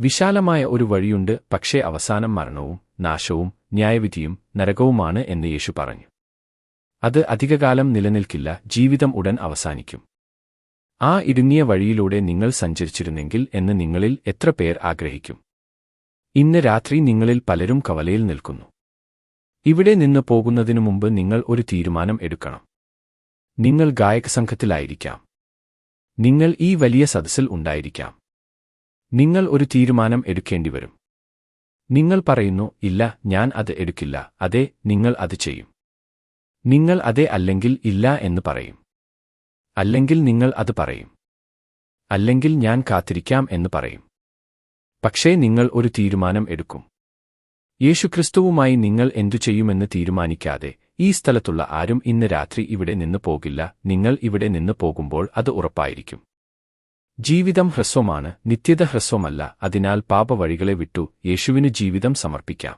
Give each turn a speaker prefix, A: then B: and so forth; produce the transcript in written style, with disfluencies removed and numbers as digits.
A: വിശാലമായ ഒരു വഴിയുണ്ട്, പക്ഷേ അവസാനം മരണവും നാശവും ന്യായവിധിയും നരകവുമാണ് എന്ന് യേശു പറഞ്ഞു. അത് അധികകാലം നിലനിൽക്കില്ല, ജീവിതം ഉടൻ അവസാനിക്കും. ആ ഇടുങ്ങിയ വഴിയിലൂടെ നിങ്ങൾ സഞ്ചരിച്ചിരുന്നെങ്കിൽ എന്ന് നിങ്ങളിൽ എത്ര പേർ ആഗ്രഹിക്കും? ഇന്ന് രാത്രി നിങ്ങളിൽ പലരും കവലയിൽ നിൽക്കുന്നു. ഇവിടെ നിന്ന് പോകുന്നതിനു മുമ്പ് നിങ്ങൾ ഒരു തീരുമാനം എടുക്കണം. നിങ്ങൾ ഗായകസംഘത്തിലായിരിക്കാം. നിങ്ങൾ ഈ വലിയ സദസ്സിൽ ഉണ്ടായിരിക്കാം. നിങ്ങൾ ഒരു തീരുമാനം എടുക്കേണ്ടിവരും. നിങ്ങൾ പറയുന്നു, ഇല്ല, ഞാൻ അത് എടുക്കില്ല. അതെ, നിങ്ങൾ അത് ചെയ്യും. നിങ്ങൾ അതെ അല്ലെങ്കിൽ ഇല്ല എന്ന് പറയും. അല്ലെങ്കിൽ നിങ്ങൾ അത് പറയും. അല്ലെങ്കിൽ ഞാൻ കാത്തിരിക്കാം എന്ന് പറയും. പക്ഷേ നിങ്ങൾ ഒരു തീരുമാനം എടുക്കും. യേശുക്രിസ്തുവുമായി നിങ്ങൾ എന്തു ചെയ്യുമെന്ന് തീരുമാനിക്കാതെ ഈ സ്ഥലത്തുള്ള ആരും ഇന്ന് രാത്രി ഇവിടെ നിന്ന് പോകില്ല. നിങ്ങൾ ഇവിടെ നിന്ന് പോകുമ്പോൾ അത് ഉറപ്പായിരിക്കും. ജീവിതം ഹ്രസ്വമാണ്, നിത്യത ഹ്രസ്വമല്ല. അതിനാൽ പാപവഴികളെ വിട്ടു യേശുവിന് ജീവിതം സമർപ്പിക്കാം.